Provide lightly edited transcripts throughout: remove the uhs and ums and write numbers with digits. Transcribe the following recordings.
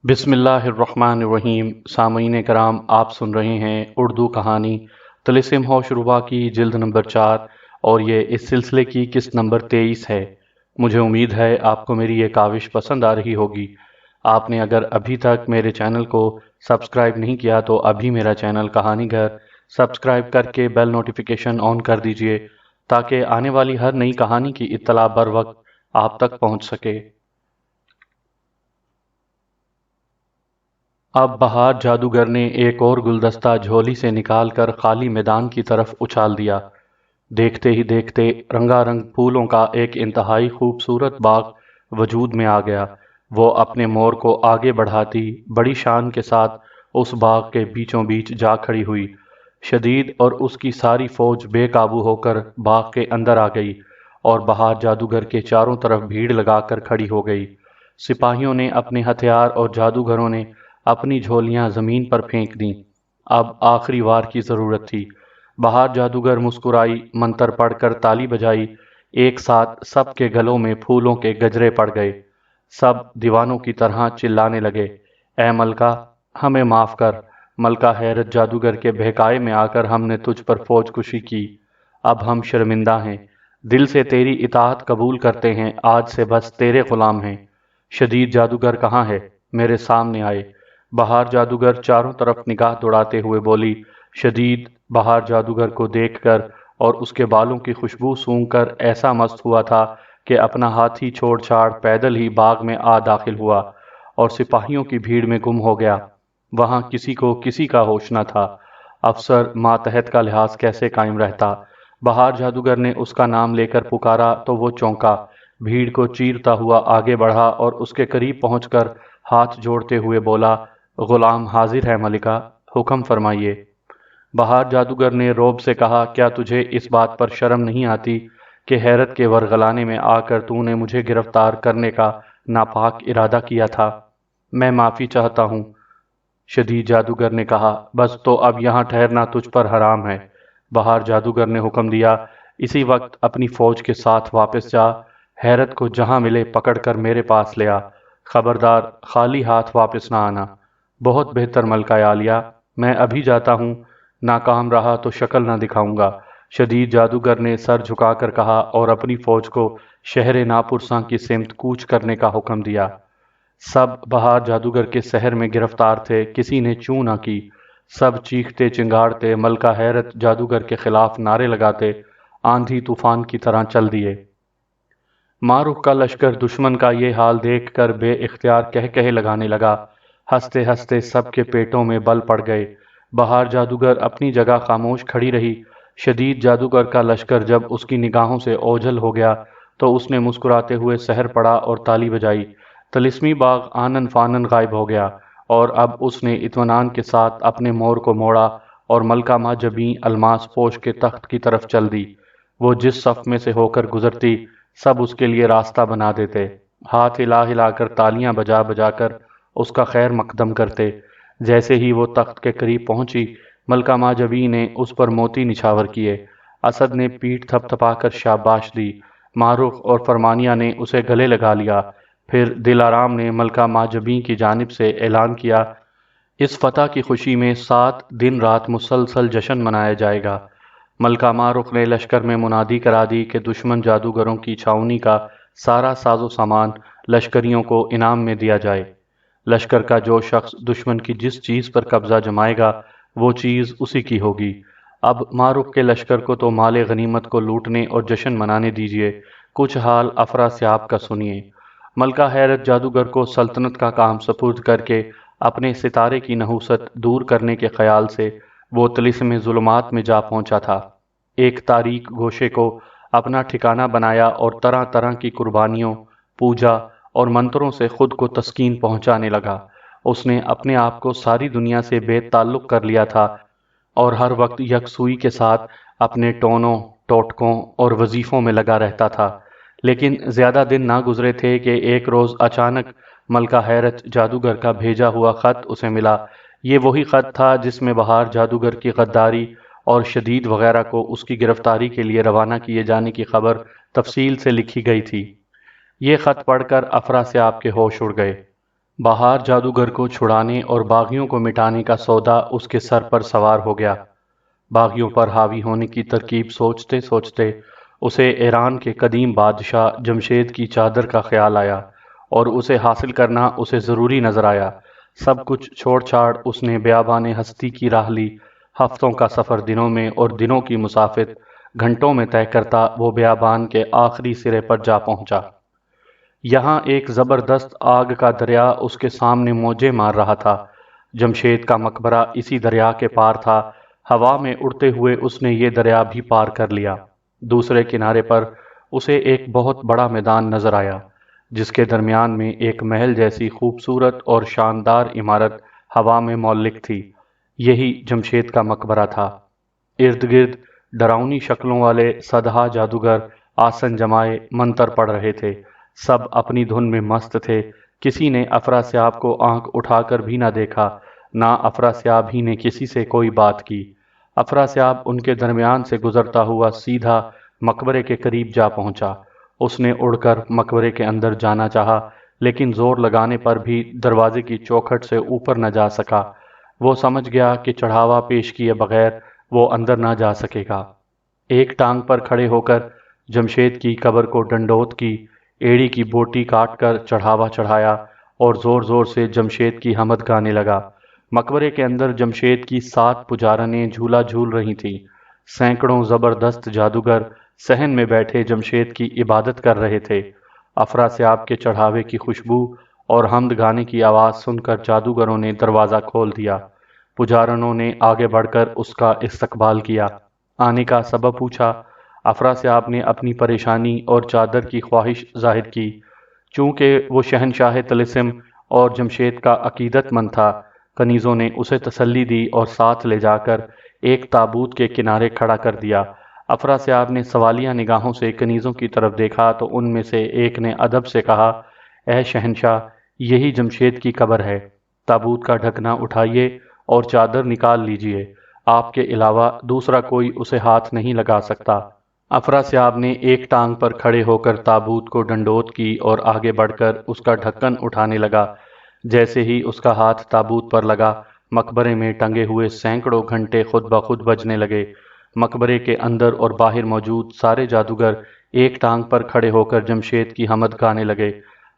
بسم اللہ الرحمن الرحیم۔ سامعین کرام، آپ سن رہے ہیں اردو کہانی طلسم ہوش ربا کی جلد نمبر 4، اور یہ اس سلسلے کی قسط نمبر 23 ہے۔ مجھے امید ہے آپ کو میری یہ کاوش پسند آ رہی ہوگی۔ آپ نے اگر ابھی تک میرے چینل کو سبسکرائب نہیں کیا تو ابھی میرا چینل کہانی گھر سبسکرائب کر کے بیل نوٹیفیکیشن آن کر دیجئے تاکہ آنے والی ہر نئی کہانی کی اطلاع بر وقت آپ تک پہنچ سکے۔ اب بہار جادوگر نے ایک اور گلدستہ جھولی سے نکال کر خالی میدان کی طرف اچھال دیا۔ دیکھتے ہی دیکھتے رنگا رنگ پھولوں کا ایک انتہائی خوبصورت باغ وجود میں آ گیا۔ وہ اپنے مور کو آگے بڑھاتی بڑی شان کے ساتھ اس باغ کے بیچوں بیچ جا کھڑی ہوئی۔ شدید اور اس کی ساری فوج بے قابو ہو کر باغ کے اندر آ گئی اور بہار جادوگر کے چاروں طرف بھیڑ لگا کر کھڑی ہو گئی۔ سپاہیوں نے اپنے ہتھیار اور جادوگروں نے اپنی جھولیاں زمین پر پھینک دیں۔ اب آخری وار کی ضرورت تھی۔ بہار جادوگر مسکرائی، منتر پڑھ کر تالی بجائی۔ ایک ساتھ سب کے گلوں میں پھولوں کے گجرے پڑ گئے۔ سب دیوانوں کی طرح چلانے لگے، اے ملکہ ہمیں معاف کر۔ ملکہ حیرت جادوگر کے بہکائے میں آ کر ہم نے تجھ پر فوج کشی کی، اب ہم شرمندہ ہیں، دل سے تیری اطاعت قبول کرتے ہیں، آج سے بس تیرے غلام ہیں۔ شدید جادوگر کہاں ہے؟ میرے سامنے آئے۔ بہار جادوگر چاروں طرف نگاہ دوڑاتے ہوئے بولی۔ شدید بہار جادوگر کو دیکھ کر اور اس کے بالوں کی خوشبو سونگھ کر ایسا مست ہوا تھا کہ اپنا ہاتھی چھوڑ چھاڑ پیدل ہی باغ میں آ داخل ہوا اور سپاہیوں کی بھیڑ میں گم ہو گیا۔ وہاں کسی کو کسی کا ہوش نہ تھا۔ افسر ماتحت کا لحاظ کیسے قائم رہتا؟ بہار جادوگر نے اس کا نام لے کر پکارا تو وہ چونکا، بھیڑ کو چیرتا ہوا آگے بڑھا اور اس کے قریب پہنچ کر ہاتھ جوڑتے ہوئے بولا، غلام حاضر ہے ملکہ، حکم فرمائیے۔ بہار جادوگر نے روب سے کہا، کیا تجھے اس بات پر شرم نہیں آتی کہ حیرت کے ورغلانے میں آ کر تو نے مجھے گرفتار کرنے کا ناپاک ارادہ کیا تھا؟ میں معافی چاہتا ہوں، شدید جادوگر نے کہا، بس تو اب یہاں ٹھہرنا تجھ پر حرام ہے۔ بہار جادوگر نے حکم دیا، اسی وقت اپنی فوج کے ساتھ واپس جا، حیرت کو جہاں ملے پکڑ کر میرے پاس لے آ، خبردار خالی ہاتھ واپس نہ آنا۔ بہت بہتر ملکہ عالیہ، میں ابھی جاتا ہوں، ناکام رہا تو شکل نہ دکھاؤں گا، شدید جادوگر نے سر جھکا کر کہا اور اپنی فوج کو شہر ناپرساں کی سمت کوچ کرنے کا حکم دیا۔ سب بہار جادوگر کے سحر میں گرفتار تھے، کسی نے چوں نہ کی۔ سب چیختے چنگاڑتے ملکہ حیرت جادوگر کے خلاف نعرے لگاتے آندھی طوفان کی طرح چل دیے۔ ماروخ کا لشکر دشمن کا یہ حال دیکھ کر بے اختیار کہے لگانے لگا۔ ہنستے ہنستے سب کے پیٹوں میں بل پڑ گئے۔ بہار جادوگر اپنی جگہ خاموش کھڑی رہی۔ شدید جادوگر کا لشکر جب اس کی نگاہوں سے اوجھل ہو گیا تو اس نے مسکراتے ہوئے سحر پڑا اور تالی بجائی۔ طلسمی باغ آنن فانن غائب ہو گیا اور اب اس نے اطمینان کے ساتھ اپنے مور کو موڑا اور ملکہ ماں جبیں الماس پوش کے تخت کی طرف چل دی۔ وہ جس صف میں سے ہو کر گزرتی سب اس کے لیے راستہ بنا دیتے، ہاتھ ہلا ہلا کر تالیاں بجا بجا کر اس کا خیر مقدم کرتے۔ جیسے ہی وہ تخت کے قریب پہنچی، ملکہ ماں جبیں نے اس پر موتی نچھاور کیے۔ اسد نے پیٹھ تھپ تھپا کر شاباش دی۔ ماروخ اور فرمانیہ نے اسے گلے لگا لیا۔ پھر دل آرام نے ملکہ ماں جبیں کی جانب سے اعلان کیا، اس فتح کی خوشی میں 7 دن رات مسلسل جشن منایا جائے گا۔ ملکہ ماروخ نے لشکر میں منادی کرا دی کہ دشمن جادوگروں کی چھاؤنی کا سارا ساز و سامان لشکریوں کو انعام میں دیا جائے۔ لشکر کا جو شخص دشمن کی جس چیز پر قبضہ جمائے گا وہ چیز اسی کی ہوگی۔ اب ماروخ کے لشکر کو تو مال غنیمت کو لوٹنے اور جشن منانے دیجیے، کچھ حال افراسیاب کا سنیے۔ ملکہ حیرت جادوگر کو سلطنت کا کام سپرد کر کے اپنے ستارے کی نحوست دور کرنے کے خیال سے وہ طلسم ظلمات میں جا پہنچا تھا۔ ایک تاریک گوشے کو اپنا ٹھکانہ بنایا اور طرح طرح کی قربانیوں، پوجا اور منتروں سے خود کو تسکین پہنچانے لگا۔ اس نے اپنے آپ کو ساری دنیا سے بے تعلق کر لیا تھا اور ہر وقت یکسوئی کے ساتھ اپنے ٹونوں، ٹوٹکوں اور وظیفوں میں لگا رہتا تھا۔ لیکن زیادہ دن نہ گزرے تھے کہ ایک روز اچانک ملکہ حیرت جادوگر کا بھیجا ہوا خط اسے ملا۔ یہ وہی خط تھا جس میں بہار جادوگر کی غداری اور شدید وغیرہ کو اس کی گرفتاری کے لیے روانہ کیے جانے کی خبر تفصیل سے لکھی گئی تھی۔ یہ خط پڑھ کر افراسیاب کے ہوش اڑ گئے۔ بہار جادوگر کو چھڑانے اور باغیوں کو مٹانے کا سودا اس کے سر پر سوار ہو گیا۔ باغیوں پر حاوی ہونے کی ترکیب سوچتے سوچتے اسے ایران کے قدیم بادشاہ جمشید کی چادر کا خیال آیا اور اسے حاصل کرنا اسے ضروری نظر آیا۔ سب کچھ چھوڑ چھاڑ اس نے بیابان ہستی کی راہ لی۔ ہفتوں کا سفر دنوں میں اور دنوں کی مسافت گھنٹوں میں طے کرتا وہ بیابان کے آخری سرے پر جا پہنچا۔ یہاں ایک زبردست آگ کا دریا اس کے سامنے موجیں مار رہا تھا۔ جمشید کا مقبرہ اسی دریا کے پار تھا۔ ہوا میں اڑتے ہوئے اس نے یہ دریا بھی پار کر لیا۔ دوسرے کنارے پر اسے ایک بہت بڑا میدان نظر آیا جس کے درمیان میں ایک محل جیسی خوبصورت اور شاندار عمارت ہوا میں معلق تھی۔ یہی جمشید کا مقبرہ تھا۔ ارد گرد ڈراؤنی شکلوں والے سدہا جادوگر آسن جمائے منتر پڑھ رہے تھے۔ سب اپنی دھن میں مست تھے۔ کسی نے افراسیاب کو آنکھ اٹھا کر بھی نہ دیکھا، نہ افراسیاب ہی نے کسی سے کوئی بات کی۔ افراسیاب ان کے درمیان سے گزرتا ہوا سیدھا مقبرے کے قریب جا پہنچا۔ اس نے اڑ کر مقبرے کے اندر جانا چاہا لیکن زور لگانے پر بھی دروازے کی چوکھٹ سے اوپر نہ جا سکا۔ وہ سمجھ گیا کہ چڑھاوا پیش کیے بغیر وہ اندر نہ جا سکے گا۔ ایک ٹانگ پر کھڑے ہو کر جمشید کی قبر کو ڈنڈوت کی، ایڑی کی بوٹی کاٹ کر چڑھاوا چڑھایا اور زور زور سے جمشید کی حمد گانے لگا۔ مقبرے کے اندر جمشید کی 7 پجارنیں جھولا جھول رہی تھیں۔ سینکڑوں زبردست جادوگر صحن میں بیٹھے جمشید کی عبادت کر رہے تھے۔ افراسیاب کے چڑھاوے کی خوشبو اور حمد گانے کی آواز سن کر جادوگروں نے دروازہ کھول دیا۔ پجارنوں نے آگے بڑھ کر اس کا استقبال کیا، آنے کا سبب پوچھا۔ افراسیاب نے اپنی پریشانی اور چادر کی خواہش ظاہر کی۔ چونکہ وہ شہنشاہ طلسم اور جمشید کا عقیدت مند تھا، کنیزوں نے اسے تسلی دی اور ساتھ لے جا کر ایک تابوت کے کنارے کھڑا کر دیا۔ افراسیاب نے سوالیہ نگاہوں سے کنیزوں کی طرف دیکھا تو ان میں سے ایک نے ادب سے کہا، اے شہنشاہ، یہی جمشید کی قبر ہے۔ تابوت کا ڈھکنا اٹھائیے اور چادر نکال لیجئے۔ آپ کے علاوہ دوسرا کوئی اسے ہاتھ نہیں لگا سکتا۔ افراسیاب نے ایک ٹانگ پر کھڑے ہو کر تابوت کو ڈنڈوت کی اور آگے بڑھ کر اس کا ڈھکن اٹھانے لگا۔ جیسے ہی اس کا ہاتھ تابوت پر لگا، مقبرے میں ٹنگے ہوئے سینکڑوں گھنٹے خود بخود بجنے لگے۔ مقبرے کے اندر اور باہر موجود سارے جادوگر ایک ٹانگ پر کھڑے ہو کر جمشید کی حمد گانے لگے۔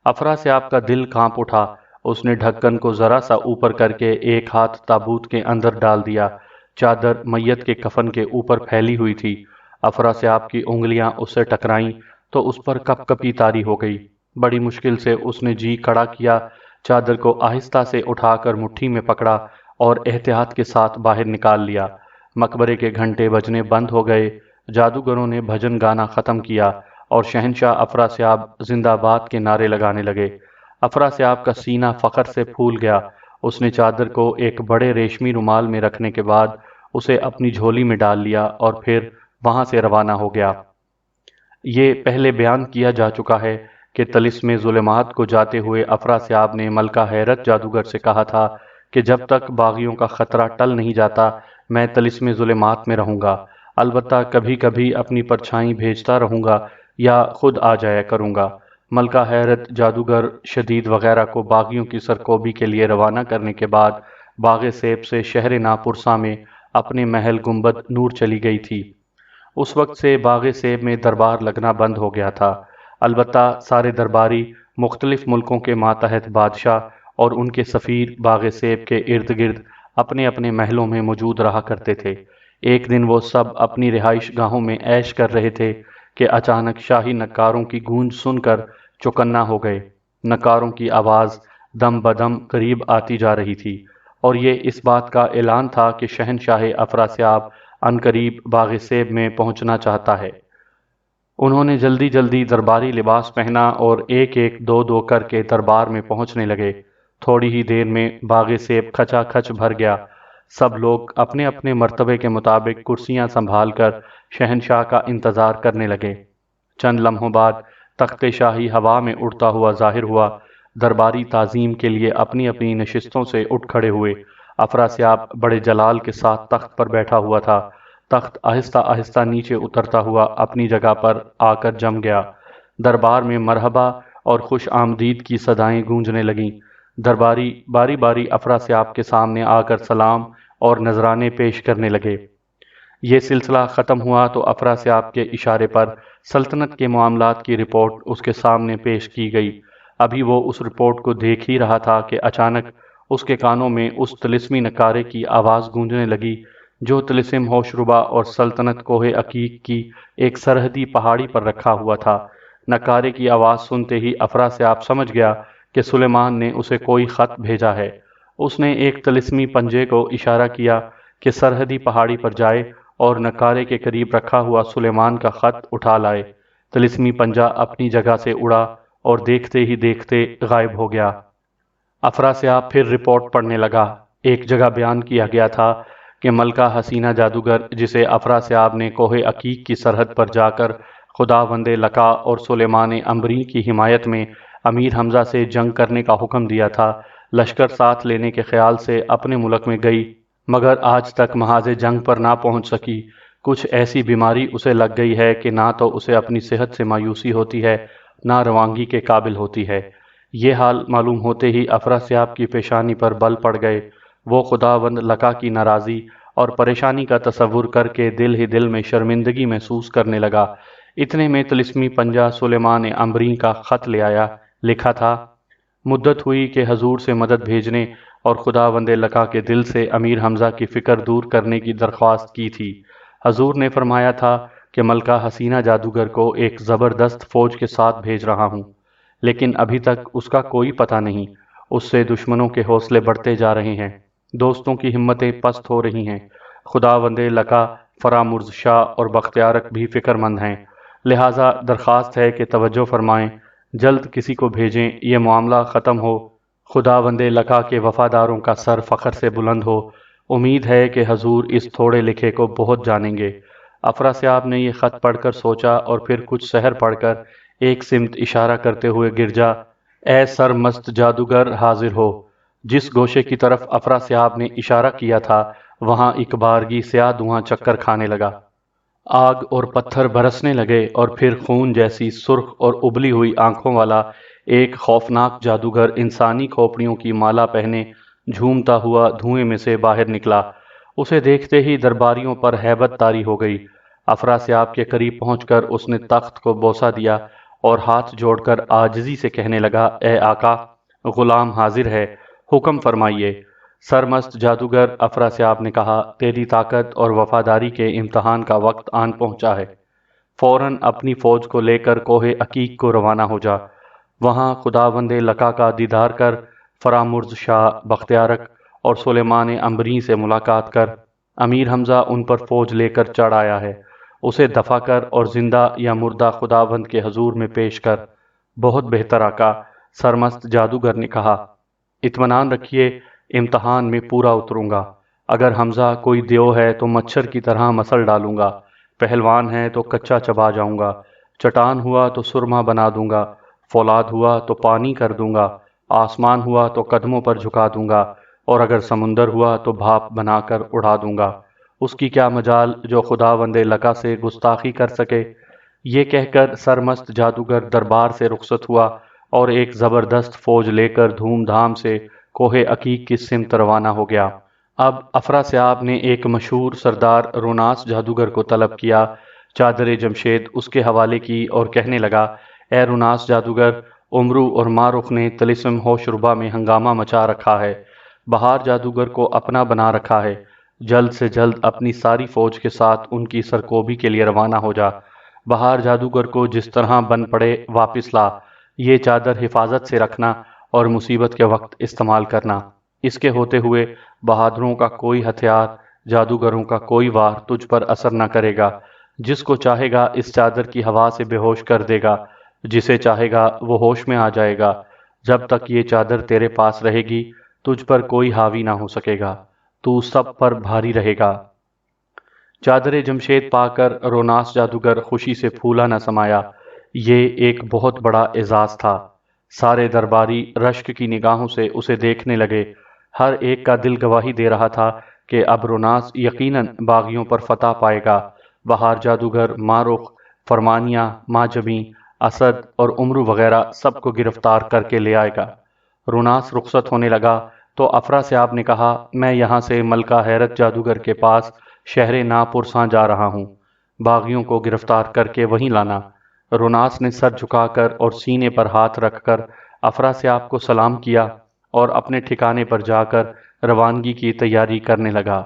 افراسیاب کا دل کانپ اٹھا۔ اس نے ڈھکن کو ذرا سا اوپر کر کے ایک ہاتھ تابوت کے اندر ڈال دیا۔ چادر میت کے کفن کے اوپر پھیلی ہوئی تھی۔ افراسیاب کی انگلیاں اس سے ٹکرائیں تو اس پر کپ کپی طاری ہو گئی۔ بڑی مشکل سے اس نے جی کڑا کیا، چادر کو آہستہ سے اٹھا کر مٹھی میں پکڑا اور احتیاط کے ساتھ باہر نکال لیا۔ مقبرے کے گھنٹے بجنے بند ہو گئے۔ جادوگروں نے بھجن گانا ختم کیا اور شہنشاہ افراسیاب زندہ باد کے نعرے لگانے لگے۔ افراسیاب کا سینہ فخر سے پھول گیا۔ اس نے چادر کو ایک بڑے ریشمی رومال میں رکھنے کے بعد اسے اپنی جھولی میں ڈال لیا اور پھر وہاں سے روانہ ہو گیا۔ یہ پہلے بیان کیا جا چکا ہے کہ طلسم ظلمات کو جاتے ہوئے افراسیاب نے ملکہ حیرت جادوگر سے کہا تھا کہ جب تک باغیوں کا خطرہ ٹل نہیں جاتا میں طلسم ظلمات میں رہوں گا، البتہ کبھی کبھی اپنی پرچھائی بھیجتا رہوں گا یا خود آ جایا کروں گا۔ ملکہ حیرت جادوگر شدید وغیرہ کو باغیوں کی سرکوبی کے لیے روانہ کرنے کے بعد باغ سیب سے شہر ناپرسا میں اپنے محل گنبد نور چلی گئی تھی۔ اس وقت سے باغ سیب میں دربار لگنا بند ہو گیا تھا، البتہ سارے درباری مختلف ملکوں کے ماتحت بادشاہ اور ان کے سفیر باغ سیب کے ارد گرد اپنے اپنے محلوں میں موجود رہا کرتے تھے۔ ایک دن وہ سب اپنی رہائش گاہوں میں عیش کر رہے تھے کہ اچانک شاہی نکاروں کی گونج سن کر چوکنا ہو گئے۔ نکاروں کی آواز دم بدم قریب آتی جا رہی تھی اور یہ اس بات کا اعلان تھا کہ شہنشاہ افراسیاب عنقریب باغ سیب میں پہنچنا چاہتا ہے۔ انہوں نے جلدی جلدی درباری لباس پہنا اور ایک ایک دو دو کر کے دربار میں پہنچنے لگے۔ تھوڑی ہی دیر میں باغ سیب کھچا کھچ بھر گیا۔ سب لوگ اپنے اپنے مرتبے کے مطابق کرسیاں سنبھال کر شہنشاہ کا انتظار کرنے لگے۔ چند لمحوں بعد تخت شاہی ہوا میں اڑتا ہوا ظاہر ہوا۔ درباری تعظیم کے لیے اپنی اپنی نشستوں سے اٹھ کھڑے ہوئے۔ افراسیاب بڑے جلال کے ساتھ تخت پر بیٹھا ہوا تھا۔ تخت آہستہ آہستہ نیچے اترتا ہوا اپنی جگہ پر آ کر جم گیا۔ دربار میں مرحبا اور خوش آمدید کی صدائیں گونجنے لگیں۔ درباری باری باری افراسیاب کے سامنے آ کر سلام اور نذرانے پیش کرنے لگے۔ یہ سلسلہ ختم ہوا تو افراسیاب کے اشارے پر سلطنت کے معاملات کی رپورٹ اس کے سامنے پیش کی گئی۔ ابھی وہ اس رپورٹ کو دیکھ ہی رہا تھا کہ اچانک اس کے کانوں میں اس طلسمی نکارے کی آواز گونجنے لگی جو طلسم ہوشربا اور سلطنت کوہ عقیق کی ایک سرحدی پہاڑی پر رکھا ہوا تھا۔ نکارے کی آواز سنتے ہی افراسیاب سمجھ گیا کہ سلیمان نے اسے کوئی خط بھیجا ہے۔ اس نے ایک طلسمی پنجے کو اشارہ کیا کہ سرحدی پہاڑی پر جائے اور نکارے کے قریب رکھا ہوا سلیمان کا خط اٹھا لائے۔ طلسمی پنجہ اپنی جگہ سے اڑا اور دیکھتے ہی دیکھتے غائب ہو گیا۔ افراسیاب پھر رپورٹ پڑھنے لگا۔ ایک جگہ بیان کیا گیا تھا کہ ملکہ حسینہ جادوگر جسے افراسیاب نے کوہ عقیق کی سرحد پر جا کر خداوند لقا اور سلیمان عنبری کی حمایت میں امیر حمزہ سے جنگ کرنے کا حکم دیا تھا، لشکر ساتھ لینے کے خیال سے اپنے ملک میں گئی مگر آج تک محاذ جنگ پر نہ پہنچ سکی۔ کچھ ایسی بیماری اسے لگ گئی ہے کہ نہ تو اسے اپنی صحت سے مایوسی ہوتی ہے نہ روانگی کے قابل ہوتی ہے۔ یہ حال معلوم ہوتے ہی افراسیاب کی پیشانی پر بل پڑ گئے۔ وہ خداوند لقا کی ناراضی اور پریشانی کا تصور کر کے دل ہی دل میں شرمندگی محسوس کرنے لگا۔ اتنے میں طلسمی پنجہ سلیمان عنبری کا خط لے آیا۔ لکھا تھا، مدت ہوئی کہ حضور سے مدد بھیجنے اور خداوند لقا کے دل سے امیر حمزہ کی فکر دور کرنے کی درخواست کی تھی۔ حضور نے فرمایا تھا کہ ملکہ حسینہ جادوگر کو ایک زبردست فوج کے ساتھ بھیج رہا ہوں، لیکن ابھی تک اس کا کوئی پتہ نہیں۔ اس سے دشمنوں کے حوصلے بڑھتے جا رہے ہیں، دوستوں کی ہمتیں پست ہو رہی ہیں۔ خداوند لقا، فرامرز شاہ اور بختیارک بھی فکر مند ہیں، لہٰذا درخواست ہے کہ توجہ فرمائیں، جلد کسی کو بھیجیں، یہ معاملہ ختم ہو، خداوند لقا کے وفاداروں کا سر فخر سے بلند ہو۔ امید ہے کہ حضور اس تھوڑے لکھے کو بہت جانیں گے۔ افراسیاب نے یہ خط پڑھ کر سوچا اور پھر کچھ سحر پڑھ کر ایک سمت اشارہ کرتے ہوئے گرجا، اے سرمست جادوگر حاضر ہو۔ جس گوشے کی طرف افراسیاب نے اشارہ کیا تھا وہاں ایک بارگی سیاہ دھواں چکر کھانے لگا۔ آگ اور پتھر برسنے لگے اور پھر خون جیسی سرخ اور ابلی ہوئی آنکھوں والا ایک خوفناک جادوگر انسانی کھوپڑیوں کی مالا پہنے جھومتا ہوا دھوئیں میں سے باہر نکلا۔ اسے دیکھتے ہی درباریوں پر ہیبت طاری ہو گئی۔ افراسیاب کے قریب پہنچ کر اس نے تخت کو بوسہ دیا اور ہاتھ جوڑ کر عاجزی سے کہنے لگا، اے آقا، غلام حاضر ہے، حکم فرمائیے۔ سرمست جادوگر، افراسیاب نے کہا، تیری طاقت اور وفاداری کے امتحان کا وقت آن پہنچا ہے۔ فوراً اپنی فوج کو لے کر کوہ عقیق کو روانہ ہو جا۔ وہاں خداوند لقا کا دیدار کر، فرامرز شاہ، بختیارک اور سلیمان عنبری سے ملاقات کر۔ امیر حمزہ ان پر فوج لے کر چڑھ آیا ہے، اسے دفع کر اور زندہ یا مردہ خداوند کے حضور میں پیش کر۔ بہت بہتر آقا، سرمست جادوگر نے کہا، اطمینان رکھیے، امتحان میں پورا اتروں گا۔ اگر حمزہ کوئی دیو ہے تو مچھر کی طرح مسل ڈالوں گا، پہلوان ہے تو کچا چبا جاؤں گا، چٹان ہوا تو سرما بنا دوں گا، فولاد ہوا تو پانی کر دوں گا، آسمان ہوا تو قدموں پر جھکا دوں گا، اور اگر سمندر ہوا تو بھاپ بنا کر اڑا دوں گا۔ اس کی کیا مجال جو خداوند لقا سے گستاخی کر سکے۔ یہ کہہ کر سرمست جادوگر دربار سے رخصت ہوا اور ایک زبردست فوج لے کر دھوم دھام سے کوہ عقیق کی سمت روانہ ہو گیا۔ اب افراسیاب نے ایک مشہور سردار روناس جادوگر کو طلب کیا، چادر جمشید اس کے حوالے کی اور کہنے لگا، اے روناس جادوگر، عمرو اور مارخ نے طلسم ہوشربا میں ہنگامہ مچا رکھا ہے، بہار جادوگر کو اپنا بنا رکھا ہے، جلد سے جلد اپنی ساری فوج کے ساتھ ان کی سرکوبی کے لیے روانہ ہو جا۔ بہار جادوگر کو جس طرح بن پڑے واپس لا، یہ چادر حفاظت سے رکھنا اور مصیبت کے وقت استعمال کرنا۔ اس کے ہوتے ہوئے بہادروں کا کوئی ہتھیار، جادوگروں کا کوئی وار تجھ پر اثر نہ کرے گا۔ جس کو چاہے گا اس چادر کی ہوا سے بے ہوش کر دے گا، جسے چاہے گا وہ ہوش میں آ جائے گا۔ جب تک یہ چادر تیرے پاس رہے گی تجھ پر کوئی حاوی نہ ہو سکے گا، تو سب پر بھاری رہے گا۔ چادر جمشید پا کر روناس جادوگر خوشی سے پھولا نہ سمایا۔ یہ ایک بہت بڑا اعزاز تھا۔ سارے درباری رشک کی نگاہوں سے اسے دیکھنے لگے۔ ہر ایک کا دل گواہی دے رہا تھا کہ اب روناس یقیناً باغیوں پر فتح پائے گا۔ بہار جادوگر، مارخ، فرمانیہ، ماجبی، اسد اور عمرو وغیرہ سب کو گرفتار کر کے لے آئے گا۔ روناس رخصت ہونے لگا تو افراسیاب نے کہا، میں یہاں سے ملکہ حیرت جادوگر کے پاس شہر ناپرساں جا رہا ہوں، باغیوں کو گرفتار کر کے وہیں لانا۔ روناس نے سر جھکا کر اور سینے پر ہاتھ رکھ کر افراسیاب کو سلام کیا اور اپنے ٹھکانے پر جا کر روانگی کی تیاری کرنے لگا۔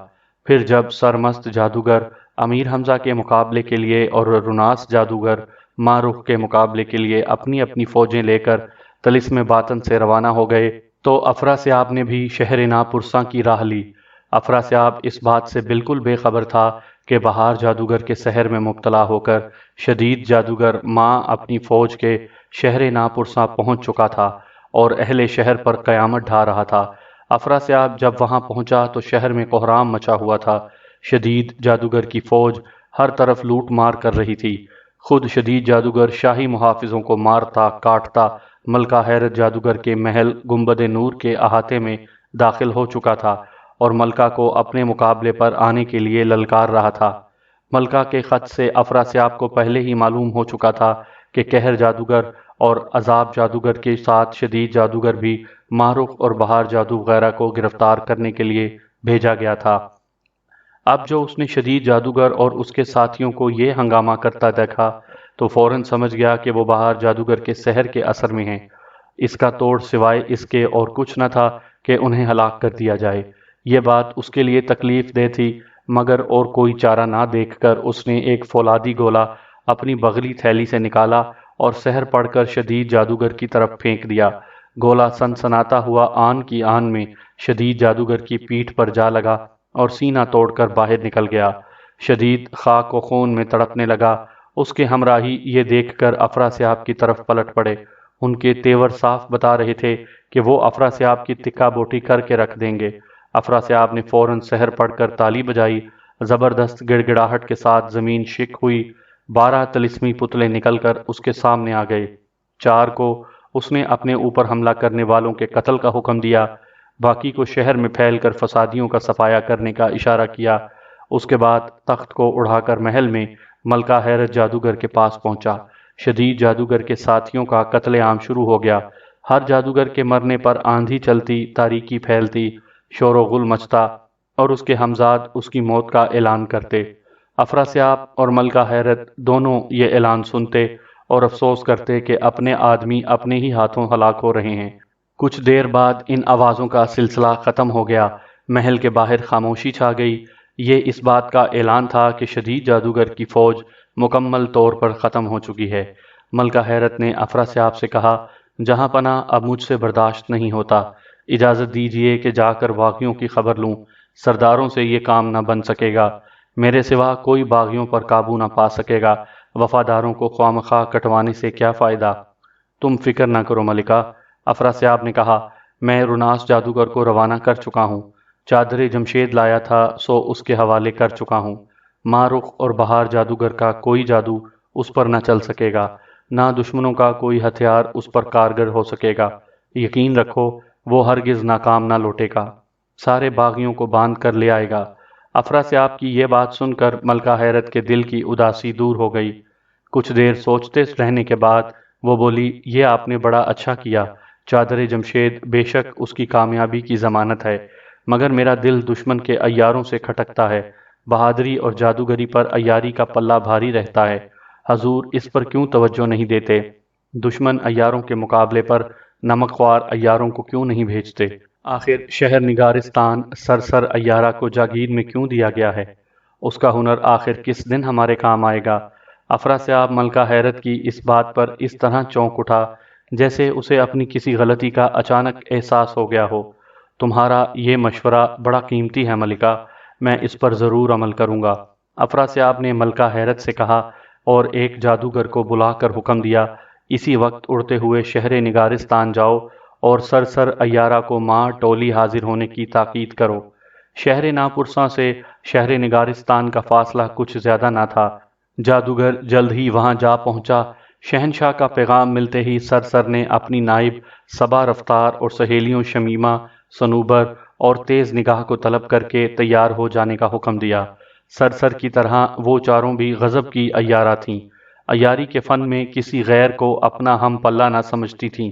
پھر جب سرمست جادوگر امیر حمزہ کے مقابلے کے لیے اور روناس جادوگر ماہ رخ کے مقابلے کے لیے اپنی اپنی فوجیں لے کر طلسم باطن سے روانہ ہو گئے تو افراسیاب نے بھی شہر ناپرساں کی راہ لی۔ افراسیاب اس بات سے بالکل بے خبر تھا کہ بہار جادوگر کے سحر میں مبتلا ہو کر شدید جادوگر ماں اپنی فوج کے شہر ناپرساں پہنچ چکا تھا اور اہل شہر پر قیامت ڈھا رہا تھا۔ افراسیاب جب وہاں پہنچا تو شہر میں کوہرام مچا ہوا تھا۔ شدید جادوگر کی فوج ہر طرف لوٹ مار کر رہی تھی۔ خود شدید جادوگر شاہی محافظوں کو مارتا کاٹتا ملکہ حیرت جادوگر کے محل گنبد نور کے احاطے میں داخل ہو چکا تھا اور ملکہ کو اپنے مقابلے پر آنے کے لیے للکار رہا تھا۔ ملکہ کے خط سے افراسیاب کو پہلے ہی معلوم ہو چکا تھا کہ قہر جادوگر اور عذاب جادوگر کے ساتھ شدید جادوگر بھی ماہ رخ اور بہار جادو وغیرہ کو گرفتار کرنے کے لیے بھیجا گیا تھا۔ اب جو اس نے شدید جادوگر اور اس کے ساتھیوں کو یہ ہنگامہ کرتا دیکھا تو فوراً سمجھ گیا کہ وہ بہار جادوگر کے سحر کے اثر میں ہیں۔ اس کا توڑ سوائے اس کے اور کچھ نہ تھا کہ انہیں ہلاک کر دیا جائے۔ یہ بات اس کے لیے تکلیف دہ تھی، مگر اور کوئی چارہ نہ دیکھ کر اس نے ایک فولادی گولا اپنی بغلی تھیلی سے نکالا اور سحر پڑھ کر شدید جادوگر کی طرف پھینک دیا۔ گولا سنسناتا ہوا آن کی آن میں شدید جادوگر کی پیٹھ پر جا لگا اور سینہ توڑ کر باہر نکل گیا۔ شدید خاک و خون میں تڑپنے لگا۔ اس کے ہمراہی یہ دیکھ کر افراسیاب کی طرف پلٹ پڑے۔ ان کے تیور صاف بتا رہے تھے کہ وہ افراسیاب کی تکہ بوٹی کر کے رکھ دیں گے۔ افراسیاب نے فوراً سحر پڑھ کر تالی بجائی۔ زبردست گڑ گڑاہٹ کے ساتھ زمین شک ہوئی۔ 12 طلسمی پتلے نکل کر اس کے سامنے آ گئے۔ 4 کو اس نے اپنے اوپر حملہ کرنے والوں کے قتل کا حکم دیا، باقی کو شہر میں پھیل کر فسادیوں کا صفایا کرنے کا اشارہ کیا۔ اس کے بعد تخت کو اڑا کر محل میں ملکہ حیرت جادوگر کے پاس پہنچا۔ شدید جادوگر کے ساتھیوں کا قتل عام شروع ہو گیا۔ ہر جادوگر کے مرنے پر آندھی چلتی، تاریکی پھیلتی، شور و غل مچتا اور اس کے ہمزاد اس کی موت کا اعلان کرتے۔ افراسیاب اور ملکہ حیرت دونوں یہ اعلان سنتے اور افسوس کرتے کہ اپنے آدمی اپنے ہی ہاتھوں ہلاک ہو رہے ہیں۔ کچھ دیر بعد ان آوازوں کا سلسلہ ختم ہو گیا۔ محل کے باہر خاموشی چھا گئی۔ یہ اس بات کا اعلان تھا کہ شدید جادوگر کی فوج مکمل طور پر ختم ہو چکی ہے۔ ملکہ حیرت نے افراسیاب سے کہا، جہاں پناہ اب مجھ سے برداشت نہیں ہوتا، اجازت دیجیے کہ جا کر باغیوں کی خبر لوں۔ سرداروں سے یہ کام نہ بن سکے گا، میرے سوا کوئی باغیوں پر قابو نہ پا سکے گا، وفاداروں کو خواہ مخواہ کٹوانے سے کیا فائدہ؟ تم فکر نہ کرو ملکہ، افراسیاب نے کہا، میں روناس جادوگر کو روانہ کر چکا ہوں۔ چادر جمشید لایا تھا سو اس کے حوالے کر چکا ہوں۔ ماہ رخ اور بہار جادوگر کا کوئی جادو اس پر نہ چل سکے گا، نہ دشمنوں کا کوئی ہتھیار اس پر کارگر ہو سکے گا۔ یقین رکھو وہ ہرگز ناکام نہ لوٹے گا، سارے باغیوں کو باندھ کر لے آئے گا۔ افراسیاب کی یہ بات سن کر ملکہ حیرت کے دل کی اداسی دور ہو گئی۔ کچھ دیر سوچتے رہنے کے بعد وہ بولی، یہ آپ نے بڑا اچھا کیا۔ چادر جمشید بے شک اس کی کامیابی کی ضمانت ہے، مگر میرا دل دشمن کے عیاروں سے کھٹکتا ہے۔ بہادری اور جادوگری پر عیاری کا پلہ بھاری رہتا ہے۔ حضور اس پر کیوں توجہ نہیں دیتے؟ دشمن عیاروں کے مقابلے پر نمک خوار عیاروں کو کیوں نہیں بھیجتے؟ آخر شہر نگارستان سرسر عیارہ کو جاگیر میں کیوں دیا گیا ہے؟ اس کا ہنر آخر کس دن ہمارے کام آئے گا؟ افراسیاب ملکہ حیرت کی اس بات پر اس طرح چونک اٹھا جیسے اسے اپنی کسی غلطی کا اچانک احساس ہو گیا ہو۔ تمہارا یہ مشورہ بڑا قیمتی ہے ملکہ، میں اس پر ضرور عمل کروں گا۔ افراسیاب نے ملکہ حیرت سے کہا اور ایک جادوگر کو بلا کر حکم دیا، اسی وقت اڑتے ہوئے شہر نگارستان جاؤ اور سرسر عیارہ کو ماہ ٹولی حاضر ہونے کی تاکید کرو۔ شہر ناپرساں سے شہر نگارستان کا فاصلہ کچھ زیادہ نہ تھا۔ جادوگر جلد ہی وہاں جا پہنچا۔ شہنشاہ کا پیغام ملتے ہی سرسر نے اپنی نائب صبا رفتار اور سہیلیوں شمیمہ، صنوبر اور تیز نگاہ کو طلب کر کے تیار ہو جانے کا حکم دیا۔ سرسر کی طرح وہ چاروں بھی غضب کی عیارہ تھیں، عیاری کے فن میں کسی غیر کو اپنا ہم پلہ نہ سمجھتی تھیں۔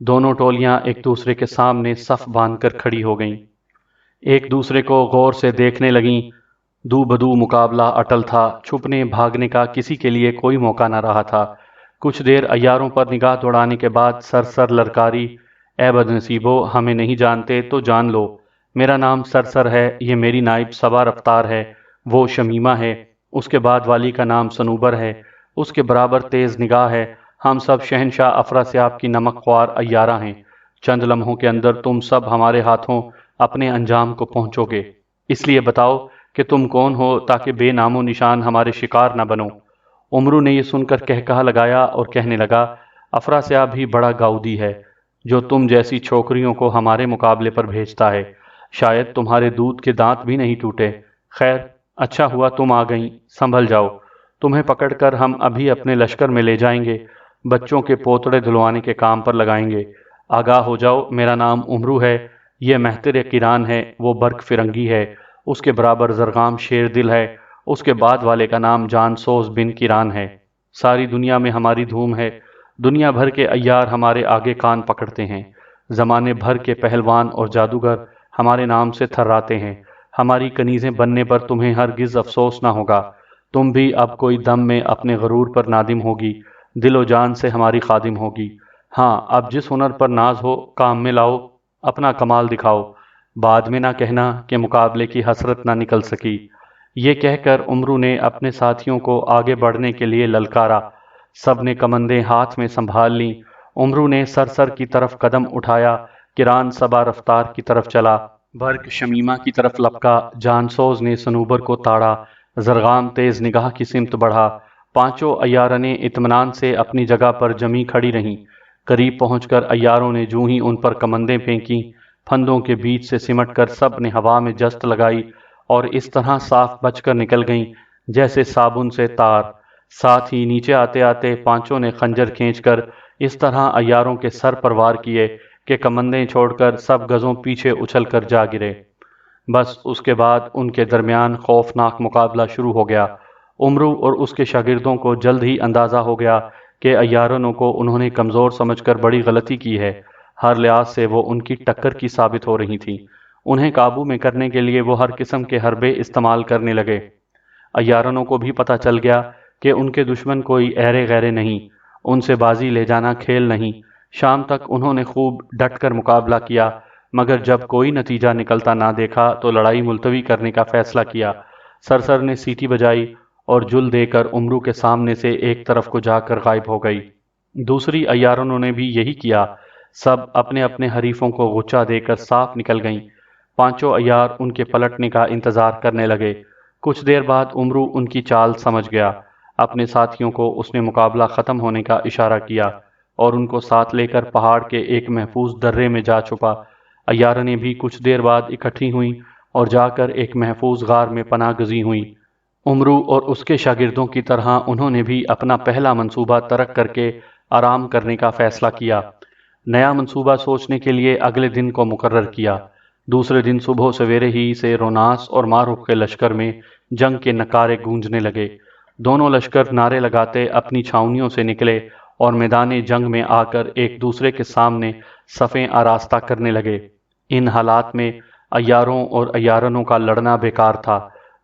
دونوں ٹولیاں ایک دوسرے کے سامنے صف باندھ کر کھڑی ہو گئیں، ایک دوسرے کو غور سے دیکھنے لگیں۔ دو بدو مقابلہ اٹل تھا، چھپنے بھاگنے کا کسی کے لیے کوئی موقع نہ رہا تھا۔ کچھ دیر عیاروں پر نگاہ دوڑانے کے بعد سر للکاری، اے بدنصیبو، ہمیں نہیں جانتے تو جان لو، میرا نام سر ہے، یہ میری نائب صبا رفتار ہے، وہ شمیمہ ہے، اس کے بعد والی کا نام صنوبر ہے، اس کے برابر تیز نگاہ ہے، ہم سب شہنشاہ افراسیاب کی نمک خوار عیارہ ہیں، چند لمحوں کے اندر تم سب ہمارے ہاتھوں اپنے انجام کو پہنچو گے، اس لیے بتاؤ کہ تم کون ہو تاکہ بے نام و نشان ہمارے شکار نہ بنو۔ عمرو نے یہ سن کر کہا لگایا اور کہنے لگا، افراسیاب بھی بڑا گاؤدی ہے جو تم جیسی چھوکریوں کو ہمارے مقابلے پر بھیجتا ہے، شاید تمہارے دودھ کے دانت بھی نہیں ٹوٹے۔ خیر، اچھا ہوا تم آ گئیں، سنبھل جاؤ، تمہیں پکڑ کر ہم ابھی اپنے لشکر میں لے جائیں گے، بچوں کے پوتڑے دھلوانے کے کام پر لگائیں گے۔ آگاہ ہو جاؤ، میرا نام عمرو ہے، یہ مہتر کران ہے، وہ برق فرنگی ہے، اس کے برابر زرغام شیر دل ہے، اس کے بعد والے کا نام جان سوز بن کران ہے۔ ساری دنیا میں ہماری دھوم ہے، دنیا بھر کے عیار ہمارے آگے کان پکڑتے ہیں، زمانے بھر کے پہلوان اور جادوگر ہمارے نام سے تھراتے ہیں، ہماری کنیزیں بننے پر تمہیں ہرگز افسوس نہ ہوگا، تم بھی اب کوئی دم میں اپنے غرور پر نادم ہوگی، دل و جان سے ہماری خادم ہوگی۔ ہاں، اب جس ہنر پر ناز ہو کام میں لاؤ، اپنا کمال دکھاؤ، بعد میں نہ کہنا کہ مقابلے کی حسرت نہ نکل سکی۔ یہ کہہ کر عمرو نے اپنے ساتھیوں کو آگے بڑھنے کے لیے للکارا، سب نے کمندیں ہاتھ میں سنبھال لیں۔ عمرو نے سر کی طرف قدم اٹھایا، کران صبا رفتار کی طرف چلا، برق شمیمہ کی طرف لپکا، جان سوز نے صنوبر کو تاڑا، زرغام تیز نگاہ کی سمت بڑھا۔ پانچوں عیارنیں اطمینان سے اپنی جگہ پر جمی کھڑی رہیں۔ قریب پہنچ کر عیاروں نے جوں ہی ان پر کمندیں پھینکیں، پھندوں کے بیچ سے سمٹ کر سب نے ہوا میں جست لگائی اور اس طرح صاف بچ کر نکل گئیں جیسے صابن سے تار۔ ساتھ ہی نیچے آتے آتے پانچوں نے خنجر کھینچ کر اس طرح عیاروں کے سر پر وار کیے کہ کمندیں چھوڑ کر سب گزوں پیچھے اچھل کر جا گرے۔ بس اس کے بعد ان کے درمیان خوفناک مقابلہ شروع ہو گیا۔ عمرو اور اس کے شاگردوں کو جلد ہی اندازہ ہو گیا کہ عیارنوں کو انہوں نے کمزور سمجھ کر بڑی غلطی کی ہے، ہر لحاظ سے وہ ان کی ٹکر کی ثابت ہو رہی تھیں۔ انہیں قابو میں کرنے کے لیے وہ ہر قسم کے حربے استعمال کرنے لگے۔ عیارنوں کو بھی پتہ چل گیا کہ ان کے دشمن کوئی ایرے غیرے نہیں، ان سے بازی لے جانا کھیل نہیں۔ شام تک انہوں نے خوب ڈٹ کر مقابلہ کیا، مگر جب کوئی نتیجہ نکلتا نہ دیکھا تو لڑائی ملتوی کرنے کا فیصلہ کیا۔ سر نے سیٹی بجائی اور جل دے کر عمرو کے سامنے سے ایک طرف کو جا کر غائب ہو گئی۔ دوسری عیارنوں نے بھی یہی کیا، سب اپنے اپنے حریفوں کو غچہ دے کر صاف نکل گئیں۔ پانچوں عیار ان کے پلٹنے کا انتظار کرنے لگے۔ کچھ دیر بعد عمرو ان کی چال سمجھ گیا، اپنے ساتھیوں کو اس نے مقابلہ ختم ہونے کا اشارہ کیا اور ان کو ساتھ لے کر پہاڑ کے ایک محفوظ درے میں جا چھپا۔ عیارنیں بھی کچھ دیر بعد اکٹھی ہوئیں اور جا کر ایک محفوظ غار میں پناہ گزین ہوئیں۔ عمرو اور اس کے شاگردوں کی طرح انہوں نے بھی اپنا پہلا منصوبہ ترک کر کے آرام کرنے کا فیصلہ کیا۔ نیا منصوبہ سوچنے کے لیے اگلے دن کو مقرر کیا۔ دوسرے دن صبح سویرے ہی سے روناس اور ماروخ کے لشکر میں جنگ کے نعرے گونجنے لگے۔ دونوں لشکر نعرے لگاتے اپنی چھاؤنیوں سے نکلے اور میدان جنگ میں آ کر ایک دوسرے کے سامنے صفیں آراستہ کرنے لگے۔ ان حالات میں عیاروں اور عیارنوں کا لڑنا بیکار تھا۔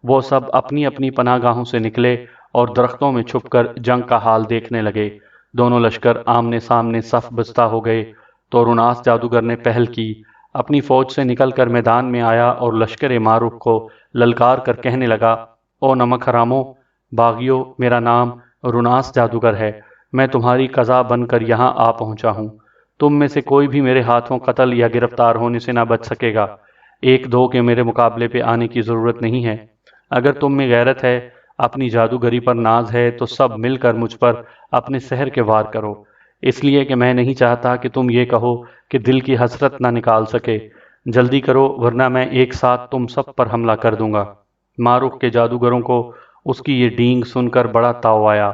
وہ سب اپنی اپنی پناہ گاہوں سے نکلے اور درختوں میں چھپ کر جنگ کا حال دیکھنے لگے۔ دونوں لشکر آمنے سامنے صف بستہ ہو گئے تو روناس جادوگر نے پہل کی، اپنی فوج سے نکل کر میدان میں آیا اور لشکر ماروخ کو للکار کر کہنے لگا، او نمک حرامو، باغیو، میرا نام روناس جادوگر ہے، میں تمہاری قضا بن کر یہاں آ پہنچا ہوں، تم میں سے کوئی بھی میرے ہاتھوں قتل یا گرفتار ہونے سے نہ بچ سکے گا، ایک دو کے میرے مقابلے پہ آنے کی ضرورت نہیں ہے، اگر تم میں غیرت ہے، اپنی جادوگری پر ناز ہے تو سب مل کر مجھ پر اپنے سحر کے وار کرو، اس لیے کہ میں نہیں چاہتا کہ تم یہ کہو کہ دل کی حسرت نہ نکال سکے، جلدی کرو ورنہ میں ایک ساتھ تم سب پر حملہ کر دوں گا۔ ماروخ کے جادوگروں کو اس کی یہ ڈینگ سن کر بڑا تاؤ آیا،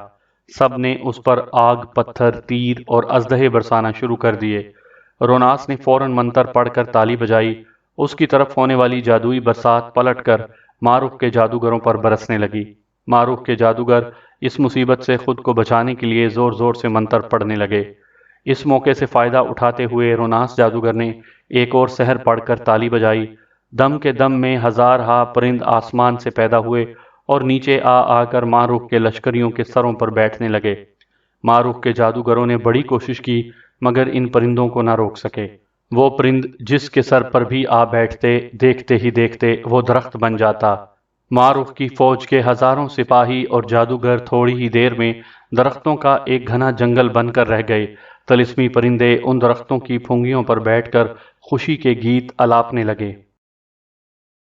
سب نے اس پر آگ، پتھر، تیر اور اژدہے برسانا شروع کر دیے۔ روناس نے فوراً منتر پڑھ کر تالی بجائی، اس کی طرف ہونے والی جادوئی برسات پلٹ کر ماروخ کے جادوگروں پر برسنے لگی۔ ماروخ کے جادوگر اس مصیبت سے خود کو بچانے کے لیے زور زور سے منتر پڑھنے لگے۔ اس موقع سے فائدہ اٹھاتے ہوئے روناس جادوگر نے ایک اور سحر پڑھ کر تالی بجائی۔ دم کے دم میں ہزارہا پرند آسمان سے پیدا ہوئے اور نیچے آ کر ماروخ کے لشکریوں کے سروں پر بیٹھنے لگے۔ ماروخ کے جادوگروں نے بڑی کوشش کی مگر ان پرندوں کو نہ روک سکے۔ وہ پرند جس کے سر پر بھی آ بیٹھتے، دیکھتے ہی دیکھتے وہ درخت بن جاتا۔ ماروخ کی فوج کے ہزاروں سپاہی اور جادوگر تھوڑی ہی دیر میں درختوں کا ایک گھنا جنگل بن کر رہ گئے۔ طلسمی پرندے ان درختوں کی پھونگیوں پر بیٹھ کر خوشی کے گیت الاپنے لگے۔